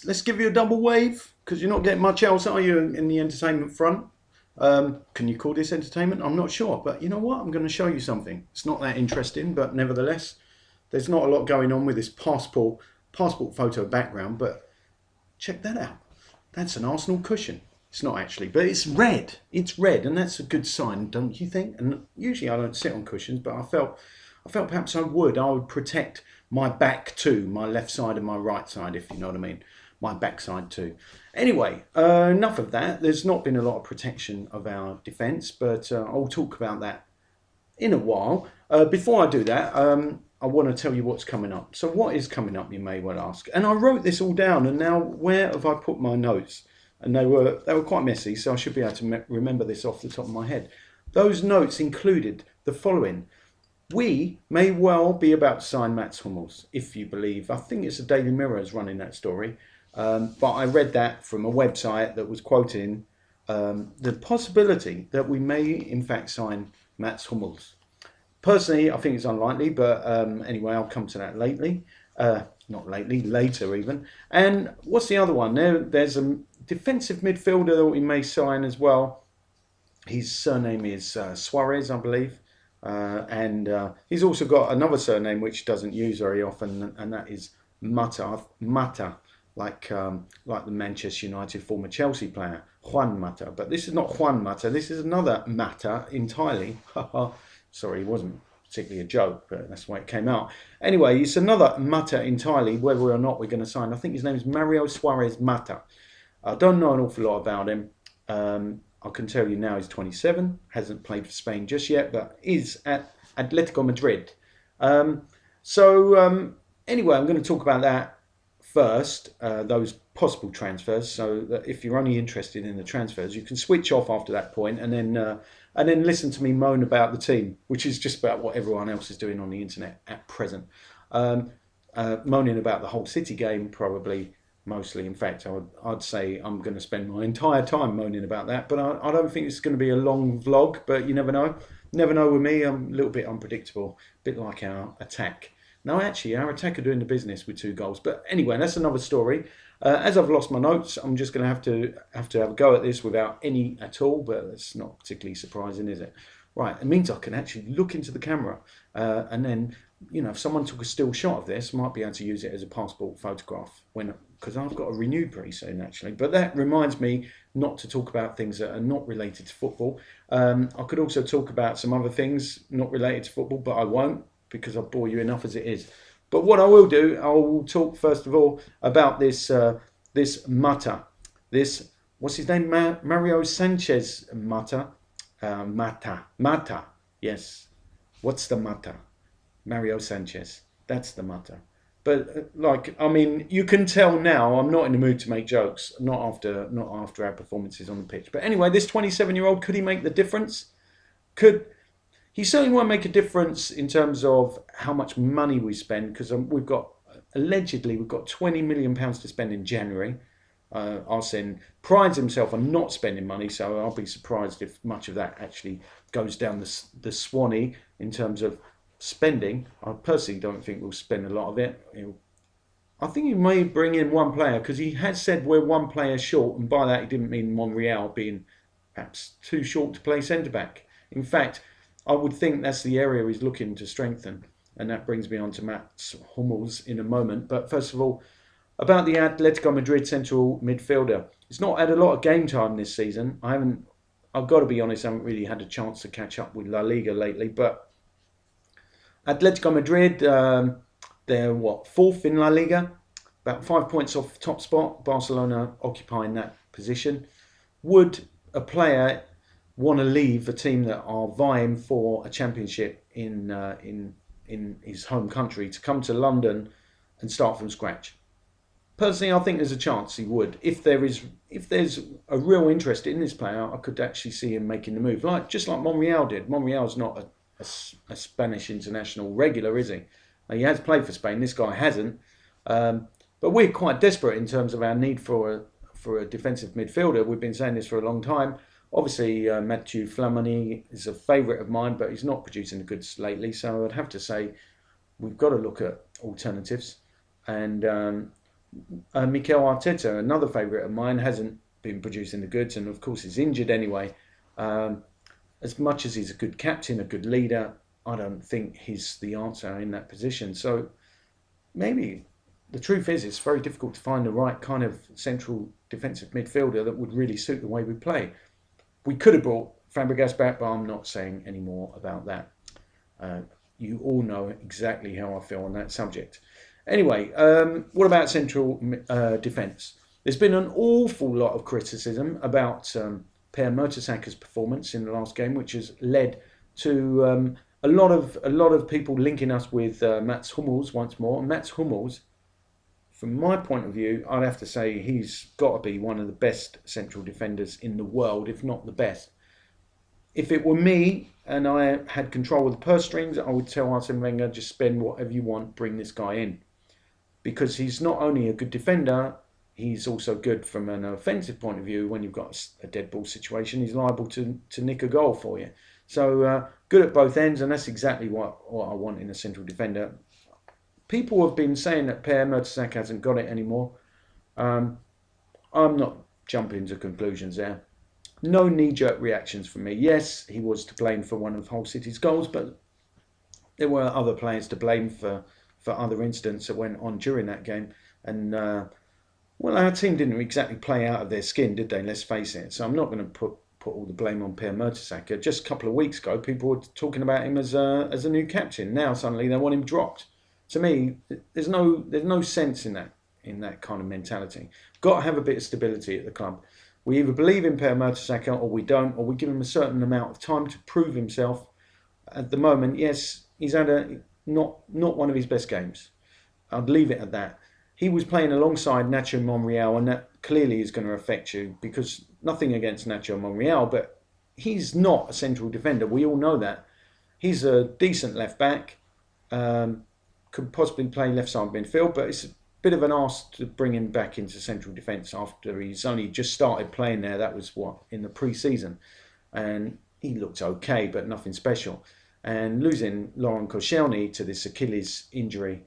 Let's give you a double wave because you're not getting much else, are you, in the entertainment front? Can you call this entertainment? I'm not sure, but you know what? I'm going to show you something. It's not that interesting, but nevertheless, there's not a lot going on with this passport photo background. But check that out. That's an Arsenal cushion. It's not actually, but it's red. It's red, and that's a good sign, don't you think? And usually I don't sit on cushions, but I felt perhaps I would protect my back too, my left side and my right side, if you know what I mean. My backside too. Anyway, enough of that. There's not been a lot of protection of our defence, but I'll talk about that in a while. Before I do that, I want to tell you what's coming up. So what is coming up, you may well ask. And I wrote this all down, and now where have I put my notes? And they were quite messy, so I should be able to remember this off the top of my head. Those notes included the following. We may well be about to sign Mats Hummels, if you believe. I think it's the Daily Mirror is running that story. But I read that from a website that was quoting the possibility that we may in fact sign Mats Hummels. Personally, I think it's unlikely, but anyway, I'll come to that lately. Not lately, later even. And what's the other one? There's a defensive midfielder that we may sign as well. His surname is Suarez, I believe. And he's also got another surname which doesn't use very often, and that is Mata, like the Manchester United former Chelsea player Juan Mata. But this is not Juan Mata. This is another Mata entirely. Sorry, it wasn't particularly a joke, but that's the way it came out. Anyway, it's another Mata entirely. Whether or not we're going to sign, I think his name is Mario Suarez Mata. I don't know an awful lot about him. I can tell you now he's 27, hasn't played for Spain just yet, but is at Atletico Madrid. Anyway, I'm going to talk about that first, those possible transfers, so that if you're only interested in the transfers, you can switch off after that point and then listen to me moan about the team, which is just about what everyone else is doing on the internet at present. Moaning about the whole City game, probably. Mostly, in fact, I'd say I'm going to spend my entire time moaning about that. But I don't think it's going to be a long vlog. But you never know. Never know with me. I'm a little bit unpredictable. A bit like our attack. No, actually, our attack are doing the business with 2 goals. But anyway, that's another story. As I've lost my notes, I'm just going to have a go at this without any at all. But it's not particularly surprising, is it? Right, it means I can actually look into the camera and then, if someone took a still shot of this, might be able to use it as a passport photograph because I've got to renew pretty soon, actually. But that reminds me not to talk about things that are not related to football. I could also talk about some other things not related to football, but I won't because I bore you enough as it is. But what I will do, I will talk first of all about this Mata. What's his name? Mario Sanchez Mata. Mata, yes. What's the Mata? Mario Sanchez. That's the Mata. But you can tell now I'm not in the mood to make jokes. Not after our performances on the pitch. But anyway, this 27-year-old, could he make the difference? He certainly won't make a difference in terms of how much money we spend, because allegedly we've got £20 million to spend in January. Arsene prides himself on not spending money, so I'll be surprised if much of that actually goes down the Swanee in terms of spending. I personally don't think we'll spend a lot of it. I think he may bring in one player, because he has said we're one player short, and by that he didn't mean Monreal being perhaps too short to play centre-back. In fact, I would think that's the area he's looking to strengthen, and that brings me on to Mats Hummels in a moment. But first of all, about the Atletico Madrid central midfielder. He's not had a lot of game time this season. I've got to be honest, I haven't really had a chance to catch up with La Liga lately. But Atletico Madrid, they're 4th in La Liga? About 5 points off the top spot. Barcelona occupying that position. Would a player want to leave a team that are vying for a championship in his home country to come to London and start from scratch? Personally, I think there's a chance he would. If there's a real interest in this player, I could actually see him making the move, just like Monreal did. Monreal's not a Spanish international regular, is he? He has played for Spain. This guy hasn't. But we're quite desperate in terms of our need for a defensive midfielder. We've been saying this for a long time. Obviously, Mathieu Flamini is a favourite of mine, but he's not producing the goods lately. So I'd have to say we've got to look at alternatives. And Mikel Arteta, another favourite of mine, hasn't been producing the goods, and of course he's injured anyway. Um, as much as he's a good captain, a good leader, I don't think he's the answer in that position. So maybe the truth is it's very difficult to find the right kind of central defensive midfielder that would really suit the way we play. We could have brought Fabregas back, but I'm not saying any more about that. Uh, you all know exactly how I feel on that subject. Anyway, what about central defence? There's been an awful lot of criticism about Per Mertesacker's performance in the last game, which has led to a lot of people linking us with Mats Hummels once more. And Mats Hummels, from my point of view, I'd have to say he's got to be one of the best central defenders in the world, if not the best. If it were me and I had control of the purse strings, I would tell Arsene Wenger, just spend whatever you want, bring this guy in. Because he's not only a good defender, he's also good from an offensive point of view. When you've got a dead ball situation, he's liable to nick a goal for you. So good at both ends, and that's exactly what I want in a central defender. People have been saying that Per Mertesacker hasn't got it anymore. Um, I'm not jumping to conclusions there. No knee-jerk reactions from me. Yes, he was to blame for one of Hull City's goals, but there were other players to blame for other incidents that went on during that game. And well, our team didn't exactly play out of their skin, did they? Let's face it. So I'm not going to put all the blame on Per Mertesacker. Just a couple of weeks ago, people were talking about him as a new captain. Now suddenly they want him dropped. To me, there's no sense in that kind of mentality. Got to have a bit of stability at the club. We either believe in Per Mertesacker or we don't, or we give him a certain amount of time to prove himself. At the moment, yes, he's had not one of his best games. I'd leave it at that. He was playing alongside Nacho Monreal, and that clearly is going to affect you, because nothing against Nacho Monreal, but he's not a central defender. We all know that. He's a decent left back, could possibly play left side midfield, but it's a bit of an ask to bring him back into central defence after he's only just started playing there. That was in the pre-season, and he looked okay, but nothing special. And losing Laurent Koscielny to this Achilles injury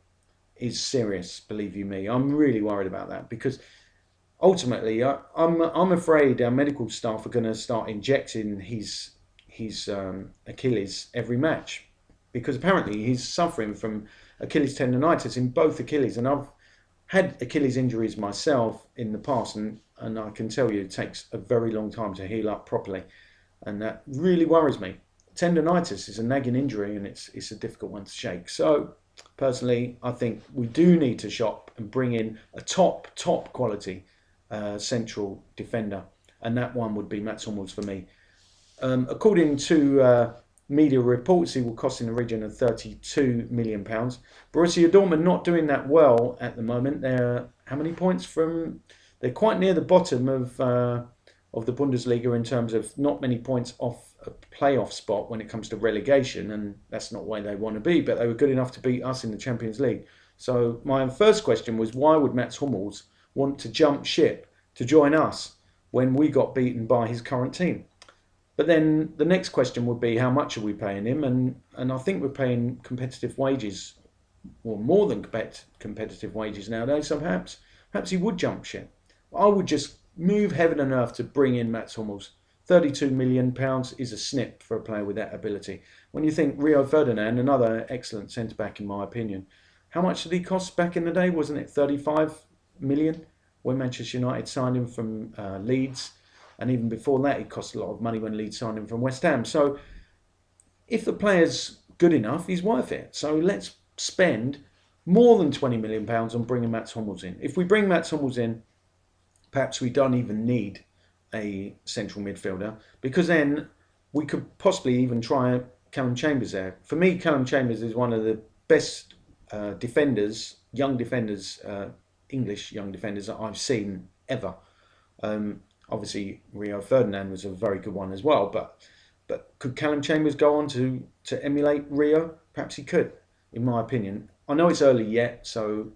is serious, believe you me. I'm really worried about that, because ultimately I'm afraid our medical staff are going to start injecting his Achilles every match, because apparently he's suffering from Achilles tendonitis in both Achilles. And I've had Achilles injuries myself in the past, and I can tell you it takes a very long time to heal up properly, and that really worries me. Tendonitis is a nagging injury, and it's a difficult one to shake. So personally, I think we do need to shop and bring in a top quality central defender, and that one would be Mats Hummels for me. According to media reports, he will cost in the region of £32 million. Borussia Dortmund not doing that well at the moment. They're how many points from? They're quite near the bottom of the Bundesliga in terms of not many points off a playoff spot when it comes to relegation, and that's not where they want to be. But they were good enough to beat us in the Champions League. So my first question was, why would Mats Hummels want to jump ship to join us when we got beaten by his current team? But then the next question would be, how much are we paying him? And I think we're paying competitive wages, or more than competitive wages nowadays. So perhaps he would jump ship. I would just move heaven and earth to bring in Mats Hummels. £32 million is a snip for a player with that ability. When you think Rio Ferdinand, another excellent centre-back in my opinion, how much did he cost back in the day? Wasn't it 35 million when Manchester United signed him from Leeds? And even before that, it cost a lot of money when Leeds signed him from West Ham. So if the player's good enough, he's worth it. So let's spend more than £20 million on bringing Mats Hummels in. If we bring Mats Hummels in, perhaps we don't even need a central midfielder, because then we could possibly even try Callum Chambers there. For me, Callum Chambers is one of the best defenders, English young defenders that I've seen ever. Obviously, Rio Ferdinand was a very good one as well, but could Callum Chambers go on to emulate Rio? Perhaps he could, in my opinion. I know it's early yet, so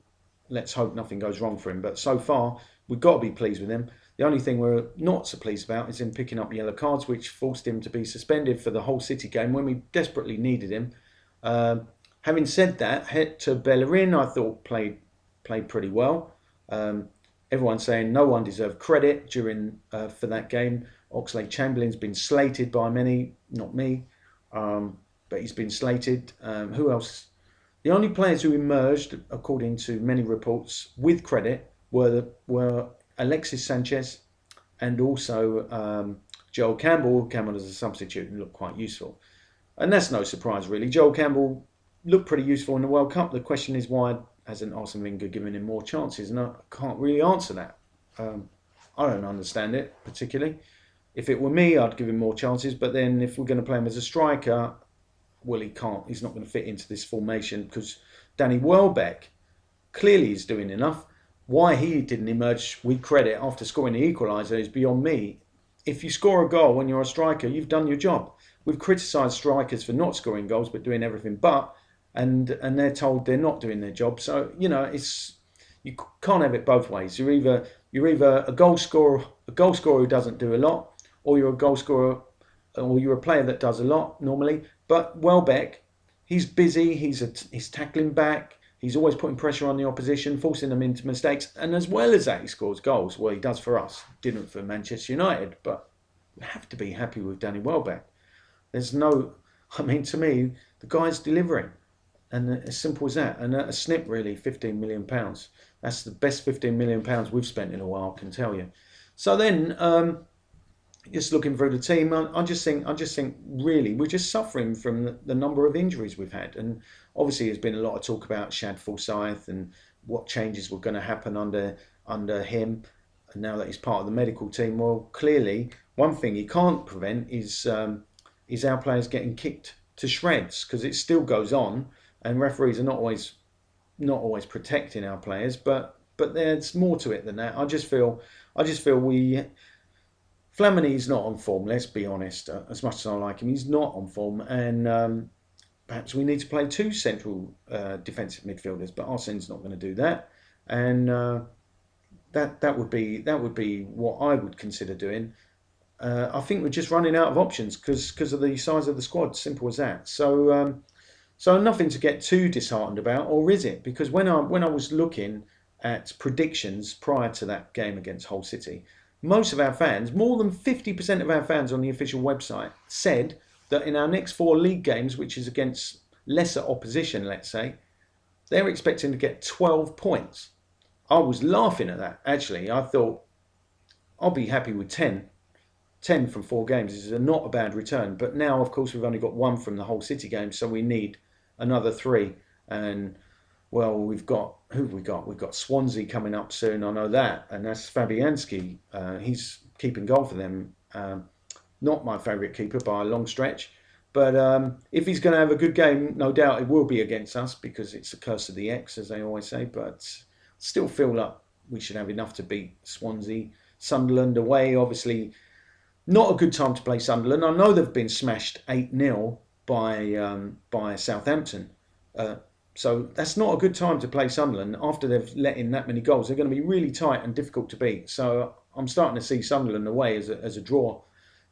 let's hope nothing goes wrong for him. But so far, we've got to be pleased with him. The only thing we're not so pleased about is him picking up yellow cards, which forced him to be suspended for the whole City game when we desperately needed him. Having said that, Hector Bellerin, I thought played pretty well. Um, Everyone's saying no one deserved credit during for that game. Oxlade-Chamberlain's been slated by many, not me, but he's been slated. Who else? The only players who emerged, according to many reports, with credit were Alexis Sanchez and also Joel Campbell. Campbell as a substitute and looked quite useful. And that's no surprise, really. Joel Campbell looked pretty useful in the World Cup. The question is, why hasn't Arsene Wenger given him more chances? And I can't really answer that. Um, I don't understand it particularly. If it were me, I'd give him more chances. But then, if we're going to play him as a striker, well, he can't. He's not going to fit into this formation because Danny Welbeck clearly is doing enough. Why he didn't emerge with credit after scoring the equaliser is beyond me. If you score a goal when you're a striker, you've done your job. We've criticised strikers for not scoring goals but doing everything but, and they're told they're not doing their job. So it's you can't have it both ways. You're either a goal scorer who doesn't do a lot, or you're a goal scorer, or you're a player that does a lot normally. But Welbeck, he's busy. He's tackling back. He's always putting pressure on the opposition, forcing them into mistakes. And as well as that, he scores goals. Well, he does for us. Didn't for Manchester United. But we have to be happy with Danny Welbeck. There's no, I mean, to me, the guy's delivering. And as simple as that. And a snip, really, £15 million. That's the best £15 million we've spent in a while, I can tell you. So then, just looking through the team, I just think, really, we're just suffering from the number of injuries we've had, and obviously there's been a lot of talk about Shad Forsyth and what changes were going to happen under him, and now that he's part of the medical team. Well, clearly, one thing he can't prevent is our players getting kicked to shreds, because it still goes on, and referees are not always protecting our players, but there's more to it than that. I just feel we. Flamini's not on form, let's be honest. As much as I like him, he's not on form, and perhaps we need to play two central defensive midfielders. But Arsene's not going to do that, and that would be what I would consider doing. I think we're just running out of options because of the size of the squad. Simple as that. So nothing to get too disheartened about, or is it? Because when I was looking at predictions prior to that game against Hull City, most of our fans, more than 50% of our fans on the official website, said that in our next 4 league games, which is against lesser opposition, let's say, they're expecting to get 12 points. I was laughing at that, actually. I thought, I'll be happy with 10. 10 from 4 games is not a bad return. But now, of course, we've only got 1 from the Hull City game, so we need another 3. And well, we've got, who have we got? We've got Swansea coming up soon, I know that, and that's Fabianski. He's keeping goal for them. Not my favourite keeper by a long stretch, but if he's going to have a good game, no doubt it will be against us, because it's the curse of the X, as they always say. But still feel like we should have enough to beat Swansea. Sunderland away, obviously not a good time to play Sunderland. I know they've been smashed 8-0 by Southampton. So that's not a good time to play Sunderland after they've let in that many goals. They're going to be really tight and difficult to beat. So I'm starting to see Sunderland away as a draw.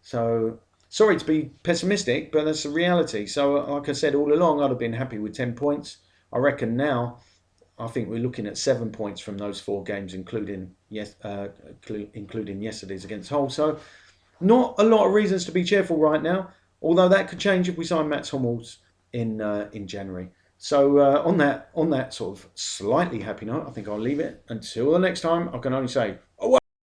So sorry to be pessimistic, but that's the reality. So like I said all along, I'd have been happy with 10 points. I reckon now, I think we're looking at 7 points from those 4 games, including yesterday's against Hull. So not a lot of reasons to be cheerful right now, although that could change if we sign Mats Hummels in January. So on that sort of slightly happy note, I think I'll leave it. Until the next time, I can only say, oh well.